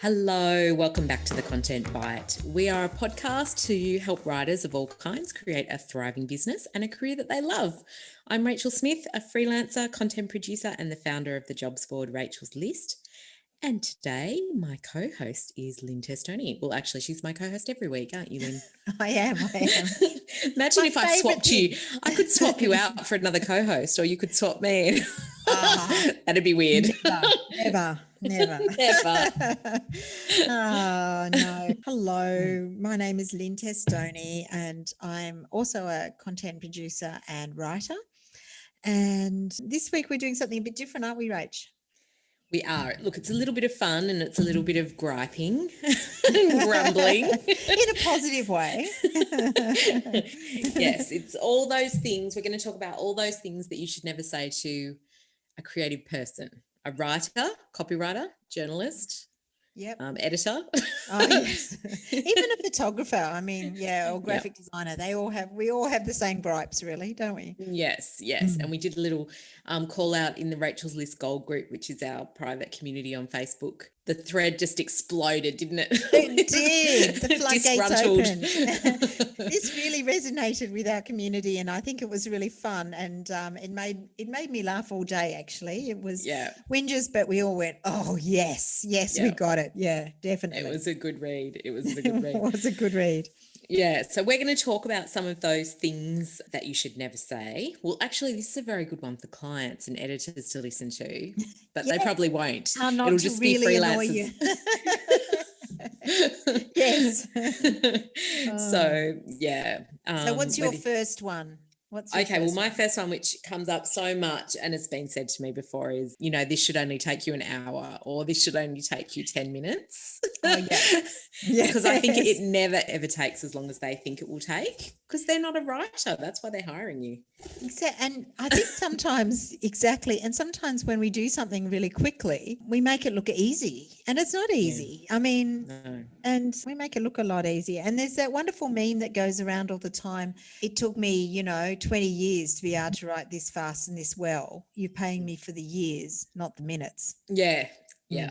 Hello, welcome back to the Content Bite. We are a podcast to help writers of all kinds create a thriving business and a career that they love. I'm Rachel Smith, a freelancer, content producer, and the founder of the jobs board Rachel's List. And today, my co-host is Lynn Testoni. Well, actually, she's my co-host every week, aren't you, Lynn? I am. Imagine My if I swapped favourite you. I could swap you out for another co-host, or you could swap me. Ah, That'd be weird. Never. Never. Oh, no. Hello, my name is Lynn Testoni and I'm also a content producer and writer. And this week we're doing something a bit different, aren't we, Rach? We are. Look, it's a little bit of fun and it's a little bit of griping and grumbling. In a positive way. Yes, it's all those things. We're going to talk about all those things that you should never say to a creative person, a writer, copywriter, journalist, Yep. Editor. Oh, yes. Even a photographer, or graphic designer, we all have the same gripes, really, don't we? Yes. And we did a little call out in the Rachel's List Gold group, which is our private community on Facebook. The thread just exploded, didn't it? It did. The floodgates opened. This really resonated with our community, and I think it was really fun. And it made me laugh all day. Actually, it was whinges, but we all went, "Oh yes, we got it. Yeah, definitely." It was a good read. It was a good read. Yeah, so we're going to talk about some of those things that you should never say. Well, actually, this is a very good one for clients and editors to listen to, but they probably won't. It'll just really be freelancers. Yes. So, yeah. So what's your first one? My first one, which comes up so much and it's been said to me before, is, this should only take you an hour or this should only take you 10 minutes. Oh, yeah. Because I think it never, ever takes as long as they think it will take, because they're not a writer. That's why they're hiring you. And I think sometimes, and sometimes when we do something really quickly, we make it look easy, and it's not easy. No. And we make it look a lot easier. And there's that wonderful meme that goes around all the time. It took me, 20 years to be able to write this fast and this well. You're paying me for the years, not the minutes. Yeah.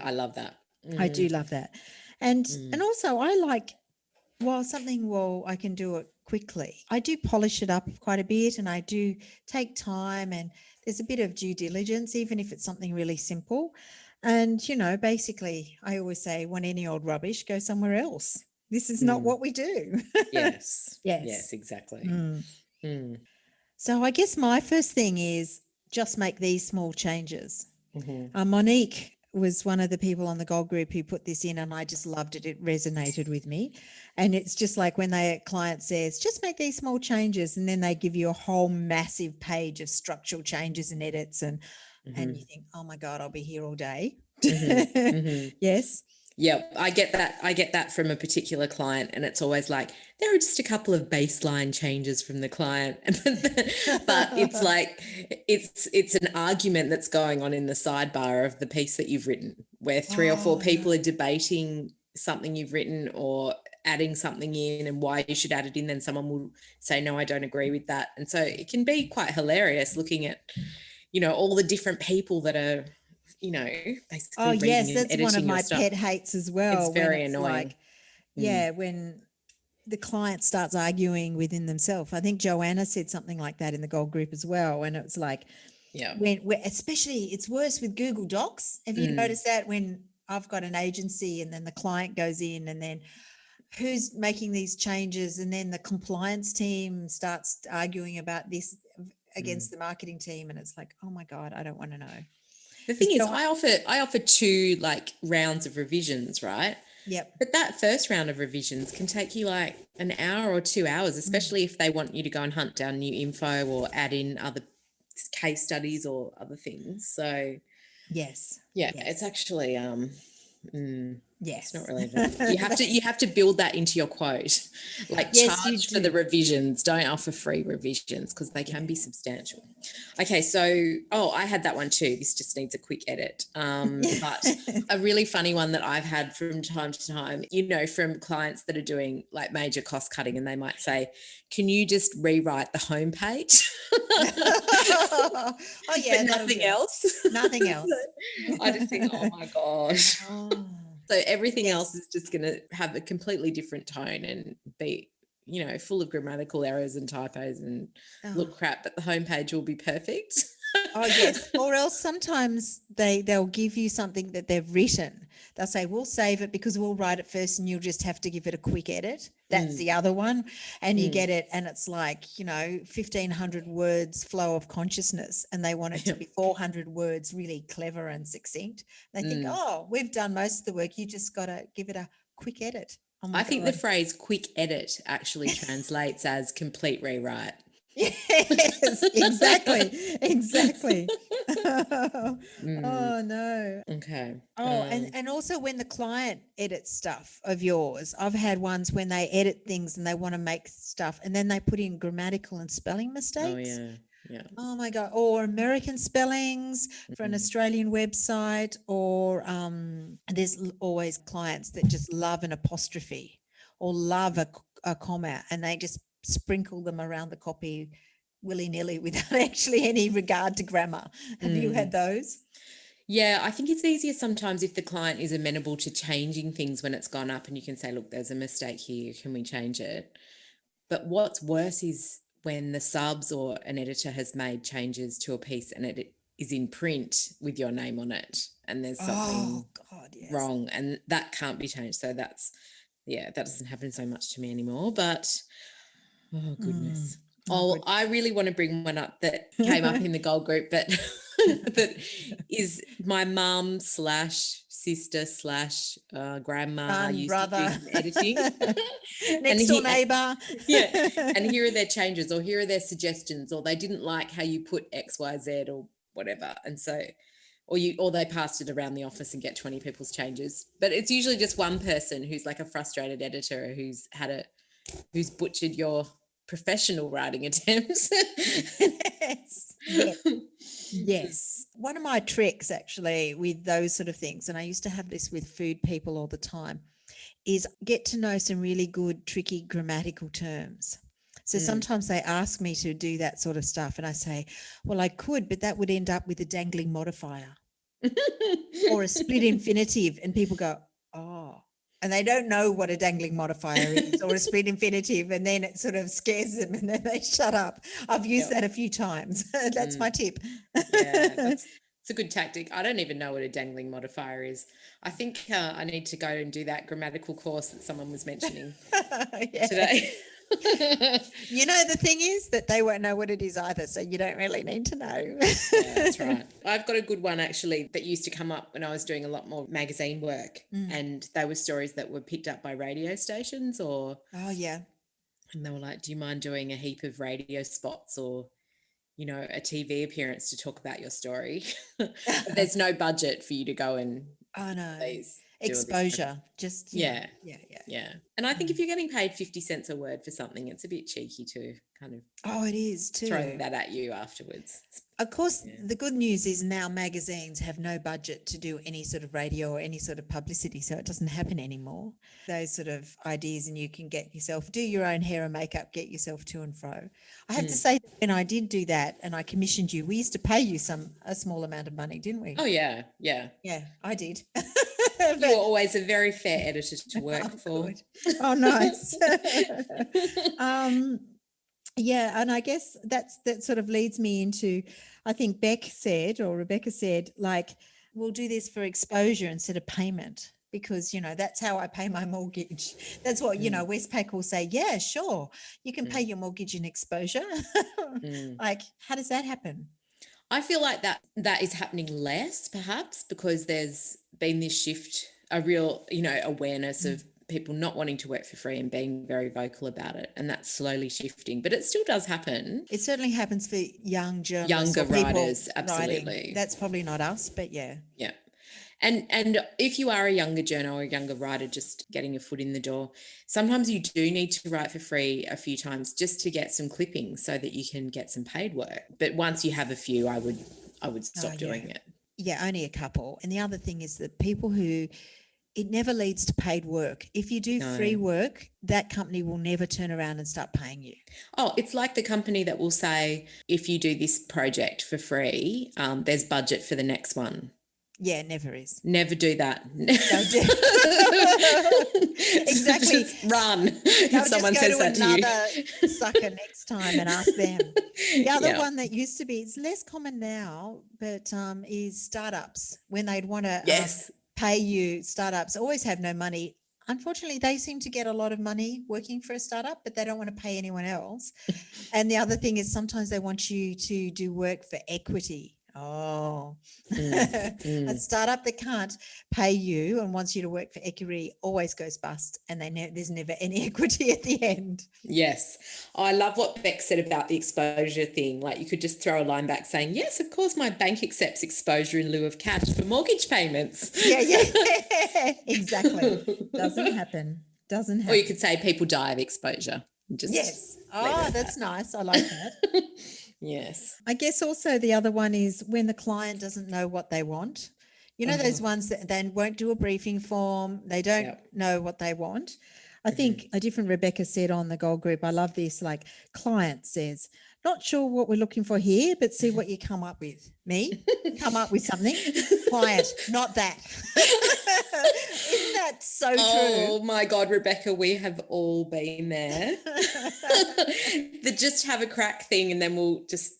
I love that. I do love that. And also I like, I can do it quickly. I do polish it up quite a bit, and I do take time, and there's a bit of due diligence, even if it's something really simple. And, basically I always say, want any old rubbish, go somewhere else. This is not what we do. Yes, exactly. So I guess my first thing is just make these small changes. Monique was one of the people on the Gold group who put this in, and I just loved it. It resonated with me. And it's just like when a client says, just make these small changes, and then they give you a whole massive page of structural changes and edits, and you think, oh my God, I'll be here all day. Yes. Yeah, I get that from a particular client, and it's always like, there are just a couple of baseline changes from the client, but it's like it's an argument that's going on in the sidebar of the piece that you've written, where three or four people are debating something you've written or adding something in and why you should add it in. Then someone will say, no, I don't agree with that. And so it can be quite hilarious looking at, all the different people that are, basically reading and editing that's one of my stuff. pet hates as well. It's very annoying. When the client starts arguing within themselves. I think Joanna said something like that in the Gold group as well. And it was like, especially it's worse with Google Docs. Have you noticed that when I've got an agency and then the client goes in, and then who's making these changes, and then the compliance team starts arguing about this against the marketing team, and it's like, oh my God, I don't want to know. The thing is, I offer 2 rounds of revisions, right? Yep. But that first round of revisions can take you like an hour or 2 hours, especially if they want you to go and hunt down new info or add in other case studies or other things. So yes. It's actually yes, it's not relevant. You have to build that into your quote. Charge for the revisions. Don't offer free revisions, because they can be substantial. Okay, so I had that one too. This just needs a quick edit. But a really funny one that I've had from time to time, from clients that are doing like major cost cutting, and they might say, "Can you just rewrite the homepage?" But nothing else. Nothing else. I just think, oh my gosh. So everything else is just going to have a completely different tone and be, full of grammatical errors and typos and look crap, but the homepage will be perfect. Oh, yes. Or else sometimes they'll give you something that they've written. They'll say, we'll save it because we'll write it first and you'll just have to give it a quick edit. That's the other one. And you get it and it's like, 1,500 words flow of consciousness, and they want it to be 400 words really clever and succinct. They think, oh, we've done most of the work. You just got to give it a quick edit. Oh my I think God. the phrase quick edit actually translates as complete rewrite. Yes, exactly. Oh no. Okay. Oh, and also when the client edits stuff of yours, I've had ones when they edit things and they want to make stuff and then they put in grammatical and spelling mistakes. Oh yeah. Oh my God. Or American spellings for an Australian website, or there's always clients that just love an apostrophe or love a comma, and they just sprinkle them around the copy willy-nilly without actually any regard to grammar. Have you had those? Yeah, I think it's easier sometimes if the client is amenable to changing things when it's gone up and you can say, look, there's a mistake here. Can we change it? But what's worse is when the subs or an editor has made changes to a piece and it is in print with your name on it and there's something wrong and that can't be changed. So that doesn't happen so much to me anymore. But oh goodness. I really want to bring one up that came up in the gold group, but that is my mum / sister / grandma used brother. to do editing. Next door neighbor. Yeah. And here are their changes, or here are their suggestions, or they didn't like how you put XYZ or whatever. And so or they passed it around the office and get 20 people's changes. But it's usually just one person who's like a frustrated editor who's butchered your professional writing attempts. Yes. One of my tricks actually with those sort of things, and I used to have this with food people all the time, is get to know some really good, tricky grammatical terms. So sometimes they ask me to do that sort of stuff and I say, well, I could, but that would end up with a dangling modifier or a split infinitive. And people go, oh. And they don't know what a dangling modifier is or a split infinitive, and then it sort of scares them and then they shut up. I've used that a few times. That's my tip. It's a good tactic. I don't even know what a dangling modifier is. I think I need to go and do that grammatical course that someone was mentioning today. The thing is that they won't know what it is either, so you don't really need to know. That's right. I've got a good one actually that used to come up when I was doing a lot more magazine work, and they were stories that were picked up by radio stations and they were like, do you mind doing a heap of radio spots or a TV appearance to talk about your story? But there's no budget for you to go and exposure, just yeah. And I think if you're getting paid 50 cents a word for something, it's a bit cheeky to kind of it is too, throw that at you afterwards. Of course, the good news is now magazines have no budget to do any sort of radio or any sort of publicity, so it doesn't happen anymore. Those sort of ideas, and you can do your own hair and makeup, get yourself to and fro. I have to say, when I did do that and I commissioned you, we used to pay you a small amount of money, didn't we? Oh yeah. Yeah, I did. You were always a very fair editor to work for. Good. Oh, nice. And I guess that sort of leads me into, I think Rebecca said, like, we'll do this for exposure instead of payment, because, that's how I pay my mortgage. That's what, Westpac will say, yeah, sure, you can pay your mortgage in exposure. Like, how does that happen? I feel like that is happening less, perhaps, because there's been this shift, a real, awareness of people not wanting to work for free and being very vocal about it, and that's slowly shifting, but it still does happen. It certainly happens for younger writers, absolutely. Writing. That's probably not us, but yeah. And if you are a younger journo or a younger writer just getting your foot in the door, sometimes you do need to write for free a few times just to get some clippings so that you can get some paid work. But once you have a few, I would stop doing it. Yeah, only a couple. And the other thing is that it never leads to paid work. If you do free work, that company will never turn around and start paying you. Oh, it's like the company that will say, if you do this project for free, there's budget for the next one. Yeah, never is. Never do that. Don't do exactly. Just run They'll if someone just go says to that to another you. sucker next time and ask them. The other Yeah. one that used to be, it's less common now, but is startups. When they'd want to Yes. pay you, startups always have no money. Unfortunately, they seem to get a lot of money working for a startup, but they don't want to pay anyone else. And the other thing is sometimes they want you to do work for equity. Oh, a startup that can't pay you and wants you to work for equity always goes bust, and there's never any equity at the end. Yes. I love what Beck said about the exposure thing. Like you could just throw a line back saying, yes, of course, my bank accepts exposure in lieu of cash for mortgage payments. Yeah, exactly. Doesn't happen. Or you could say people die of exposure. Just yes. Oh, that's nice. I like that. Yes. I guess also the other one is when the client doesn't know what they want. You know, those ones that then won't do a briefing form, they don't know what they want. I think a different Rebecca said on the Gold Group, I love this, like client says, not sure what we're looking for here, but see what you come up with. Me, come up with something. Client, not that. Isn't that so true? Oh my God, Rebecca, we have all been there. The just have a crack thing and then we'll just,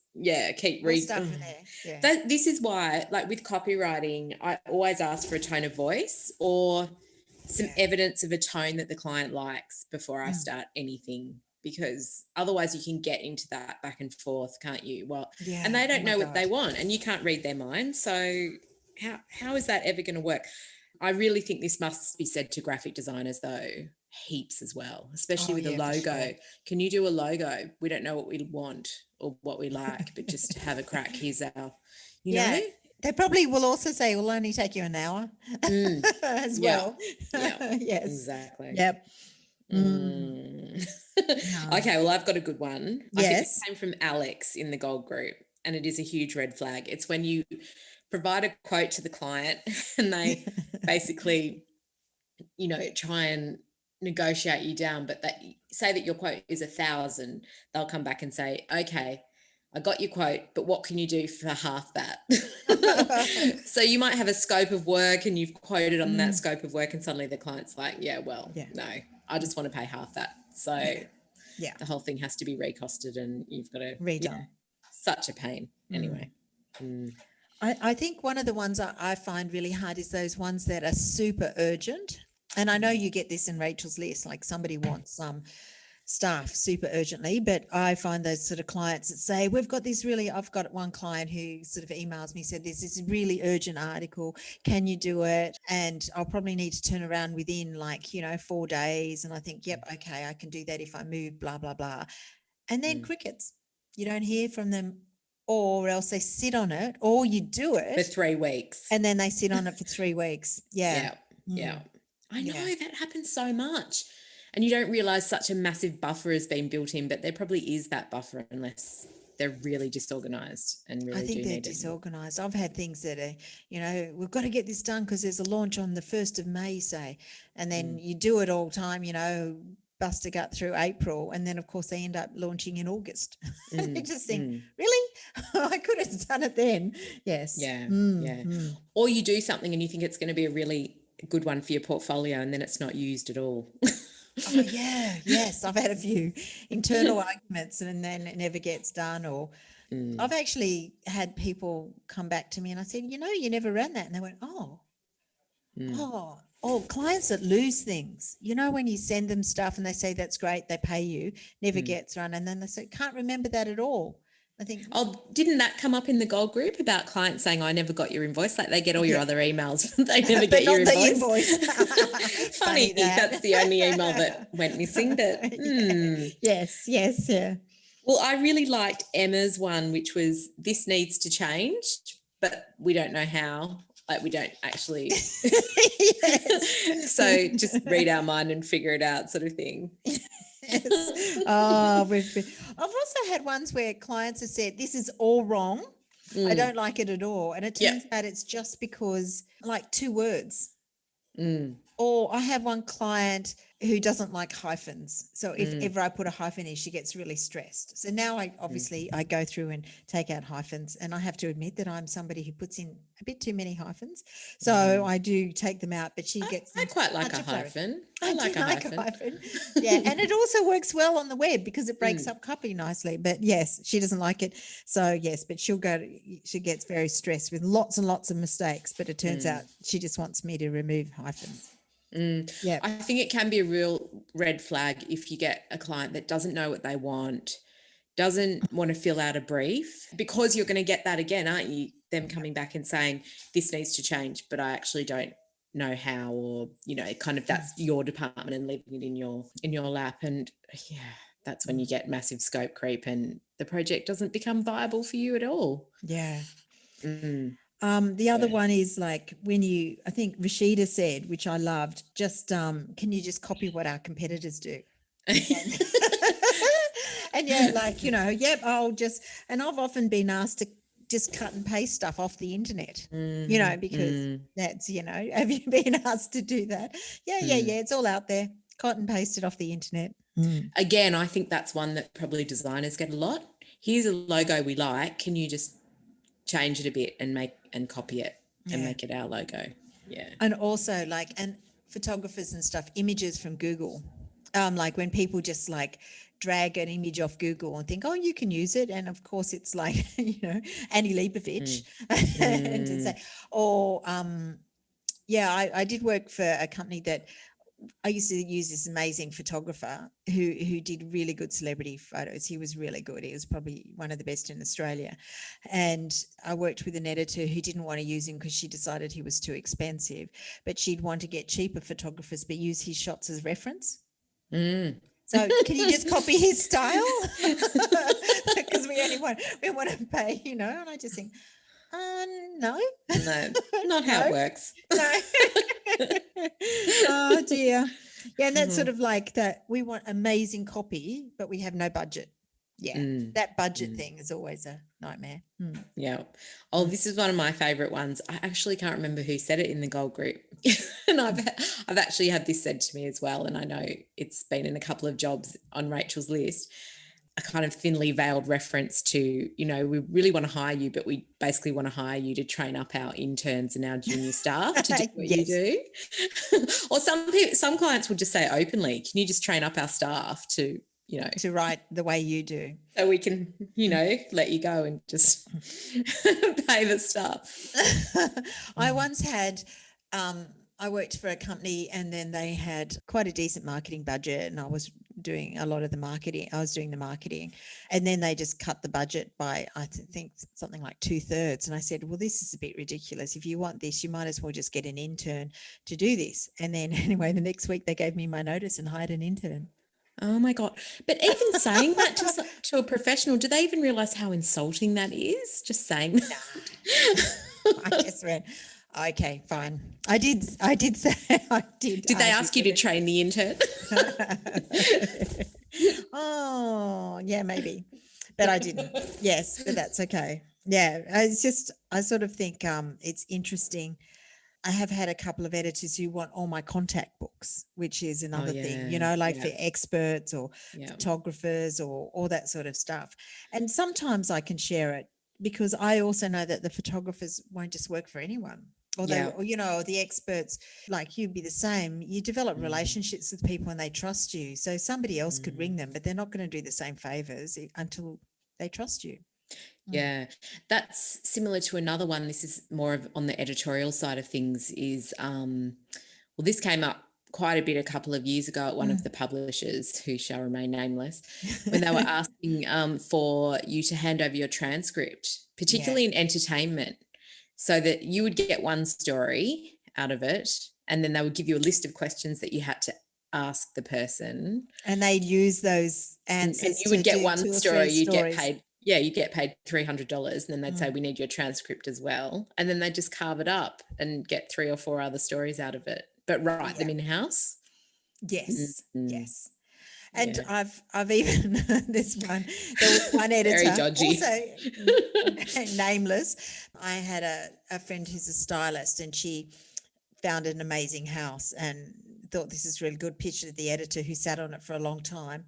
keep reading. Stuff in there. Yeah. This is why, like with copywriting, I always ask for a tone of voice or some evidence of a tone that the client likes before I start anything, because otherwise you can get into that back and forth, can't you? Well, and they don't know what they want and you can't read their mind. So how is that ever going to work? I really think this must be said to graphic designers though, heaps as well, especially with a logo. Sure. Can you do a logo? We don't know what we want or what we like, but just have a crack. Here's our, you know? They probably will also say it will only take you an hour as well. Yeah. Yes. Exactly. Yep. Okay, well, I've got a good one. Yes. I think this came from Alex in the Gold Group, and it is a huge red flag. It's when you provide a quote to the client and they basically, try and negotiate you down, but they say that your quote is 1,000. They'll come back and say, okay, I got your quote, but what can you do for half that? So you might have a scope of work and you've quoted on that scope of work and suddenly the client's like, no, I just want to pay half that. So the whole thing has to be recosted and you've got to redone. Such a pain. Anyway. I think one of the ones I find really hard is those ones that are super urgent. And I know you get this in Rachel's list, like somebody wants some staff super urgently, but I find those sort of clients that say, I've got one client who sort of emails me, said, there's this really urgent article, can you do it? And I'll probably need to turn around within 4 days. And I think, yep, okay, I can do that if I move, blah, blah, blah. And then crickets, you don't hear from them, or else they sit on it, or you do it for 3 weeks. And then they sit on it for 3 weeks. Yeah. I know that happens so much. And you don't realize such a massive buffer has been built in, but there probably is that buffer unless they're really disorganized and really I think they're disorganized. I've had things that are, we've got to get this done because there's a launch on the 1st of May, say, and then you do it all time, bust a gut through April, and then of course they end up launching in August. You just think, really? I could have done it then. Yes. Yeah. Or you do something and you think it's going to be a really good one for your portfolio and then it's not used at all. Oh yeah, yes. I've had a few internal arguments and then it never gets done. Or I've actually had people come back to me and I said, you never ran that. And they went, clients that lose things. When you send them stuff and they say, that's great, they pay you, never gets run. And then they say, can't remember that at all. I think. Oh, didn't that come up in the Gold Group about clients saying, I never got your invoice? Like they get all your other emails, they never get your invoice. Funny, that's the only email that went missing. But Yes, yeah. Well, I really liked Emma's one, which was, this needs to change, but we don't know how. Like we don't actually. So just read our mind and figure it out, sort of thing. Yes. I've also had ones where clients have said, this is all wrong. I don't like it at all. And it turns out it's just because 2 words. Or I have one client who doesn't like hyphens. So if ever I put a hyphen in, she gets really stressed. So now I go through and take out hyphens, and I have to admit that I'm somebody who puts in a bit too many hyphens. So I do take them out, but she gets I quite like such a flurry. hyphen. I like do a like hyphen. a hyphen. Yeah, and it also works well on the web because it breaks up copy nicely. But yes, she doesn't like it. So yes, but she gets very stressed with lots and lots of mistakes. But it turns out she just wants me to remove hyphens. Yeah, I think it can be a real red flag if you get a client that doesn't know what they want, doesn't want to fill out a brief, because you're going to get that again, aren't you? Them coming back and saying, this needs to change, but I actually don't know how, or, you know, kind of that's your department and leaving it in your lap. And yeah, that's when you get massive scope creep and the project doesn't become viable for you at all. Yeah. The other one is like I think Rashida said, which I loved, just can you just copy what our competitors do? And yeah, like, you know, and I've often been asked to just cut and paste stuff off the internet, you know, because that's, you know, have you been asked to do that? Yeah, it's all out there. Cut and paste it off the internet. Again, I think that's one that probably designers get a lot. Here's a logo we like. Can you just change it a bit and copy it and make it our logo? Yeah. And also and photographers and stuff, images from Google. Like when people just like drag an image off Google and think, oh, you can use it. And of course it's like, you know, Annie Leibovitz. And to say, or I did work for a company that I used to use this amazing photographer who did really good celebrity photos. He was really good. He was probably one of the best in Australia. And I worked with an editor who didn't want to use him because she decided he was too expensive, but she'd want to get cheaper photographers, but use his shots as reference. So can you just copy his style? Because we want to pay, you know, and I just think, no, not how it works. No. Oh dear. Yeah, and that's sort of like that. We want amazing copy, but we have no budget. Yeah, that budget thing is always a nightmare. Yeah. Oh, this is one of my favorite ones. I actually can't remember who said it in the Gold Group. And I've actually had this said to me as well. And I know it's been in a couple of jobs on Rachel's list. A kind of thinly veiled reference to, you know, we really want to hire you, but we basically want to hire you to train up our interns and our junior staff to do what you do. Or some clients will just say openly, can you just train up our staff to, you know, to write the way you do, so we can, you know, let you go and just pay the staff. I once had I worked for a company and then they had quite a decent marketing budget and I was doing a lot of the marketing. I was doing the marketing and then they just cut the budget by, I think something like 2/3. And I said, well, this is a bit ridiculous. If you want this, you might as well just get an intern to do this. And then anyway, the next week they gave me my notice and hired an intern. Oh my God. But even saying that to a professional, do they even realize how insulting that is? Just saying that. I just went, okay, fine. I did say I did. Did they ask you to train the intern? Oh, yeah, maybe. But I didn't. Yes, but that's okay. Yeah, I sort of think it's interesting. I have had a couple of editors who want all my contact books, which is another thing, you know, like for experts or photographers or all that sort of stuff. And sometimes I can share it because I also know that the photographers won't just work for anyone. Or you know, the experts, like you'd be the same. You develop relationships with people and they trust you. So somebody else could ring them, but they're not going to do the same favors until they trust you. Yeah, that's similar to another one. This is more of on the editorial side of things is, well, this came up quite a bit a couple of years ago at one of the publishers who shall remain nameless, when they were asking for you to hand over your transcript, particularly in entertainment, so that you would get one story out of it and then they would give you a list of questions that you had to ask the person. And they'd use those answers. And you would get one story, you'd get paid. Yeah, you get paid $300 and then they'd say, we need your transcript as well. And then they'd just carve it up and get 3 or 4 other stories out of it, but write them in-house. Yes, yes. And I've even, there was one editor, very dodgy. Also nameless. I had a friend who's a stylist and she found an amazing house and thought this is really good, pitched it to the editor who sat on it for a long time.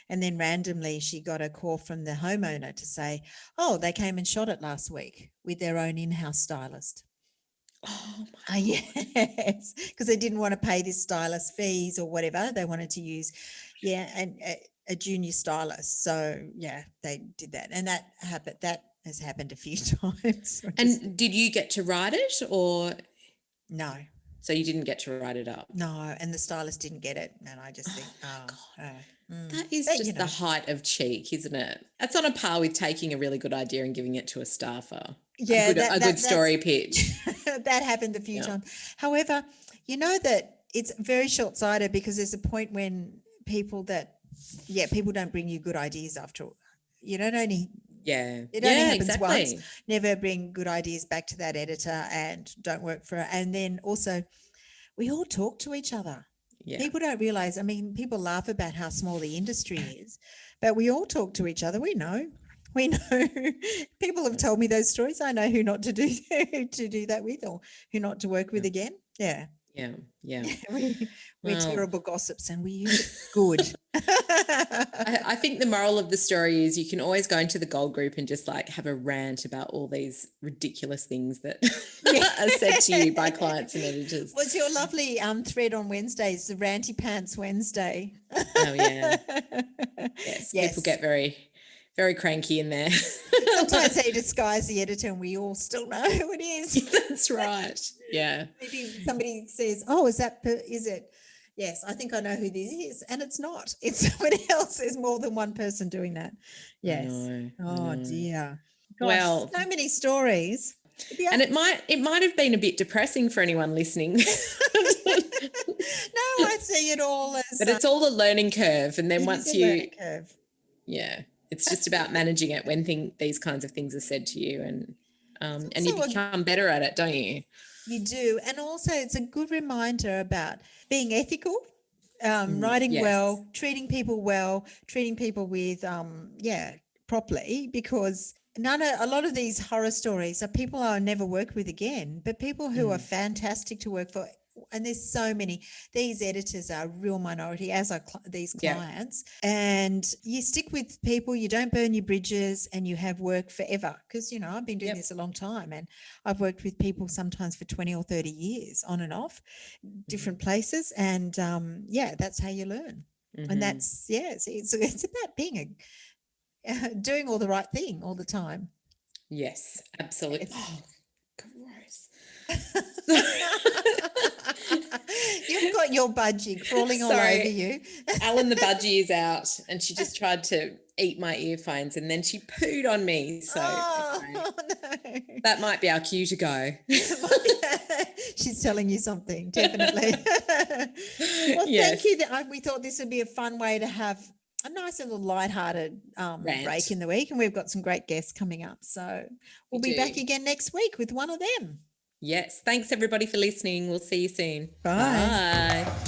And then randomly she got a call from the homeowner to say, oh, they came and shot it last week with their own in-house stylist. Oh my Yes, because they didn't want to pay this stylist fees or whatever. They wanted to use, and a junior stylist. So yeah, they did that, and that happened. That has happened a few times. And did you get to write it, or no? So you didn't get to write it up? No, and the stylist didn't get it, and I just think, that is just the height of cheek, isn't it? That's on a par with taking a really good idea and giving it to a staffer. Yeah, a good story pitch. That happened a few times. However, you know that it's very short-sighted, because there's a point when people don't bring you good ideas after. You don't only it only happens once. Never bring good ideas back to that editor and don't work for it. And then also, we all talk to each other. Yeah. People don't realize, I mean, people laugh about how small the industry is, but we all talk to each other. We know. People have told me those stories. I know who not to do that with, or who not to work with again. Yeah. We're terrible gossips, and we use it good. I think the moral of the story is you can always go into the Gold Group and just like have a rant about all these ridiculous things that are said to you by clients and editors. What's your lovely thread on Wednesdays, the Ranty Pants Wednesday? Oh yeah. Yes. People get very, very cranky in there. Sometimes they disguise the editor and we all still know who it is. That's right. Yeah. Maybe somebody says, oh, is it? Yes, I think I know who this is. And it's not. It's somebody else. There's more than one person doing that. Yes. Dear. Gosh, well, so many stories. Yeah. And it might have been a bit depressing for anyone listening. No, I see it all as... But it's all a learning curve. And then once you... learning curve. Yeah. It's just about managing it when these kinds of things are said to you, and you become better at it, don't you? You do. And also it's a good reminder about being ethical, writing well, treating people with, properly, because a lot of these horror stories are people I'll never work with again, but people who are fantastic to work for. And there's so many. These editors are a real minority, as are these clients. And you stick with people, you don't burn your bridges, and you have work forever. Because, I've been doing this a long time, and I've worked with people sometimes for 20 or 30 years on and off, different places. And that's how you learn. And that's, it's about being doing all the right thing all the time. Yes, absolutely. Oh, gross. You've got your budgie crawling all over you. Ellen the budgie is out, and she just tried to eat my earphones, and then she pooed on me. So no. That might be our cue to go. She's telling you something, definitely. Well, thank you. We thought this would be a fun way to have a nice little lighthearted break in the week, and we've got some great guests coming up. So we'll be back again next week with one of them. Yes. Thanks, everybody, for listening. We'll see you soon. Bye. Bye.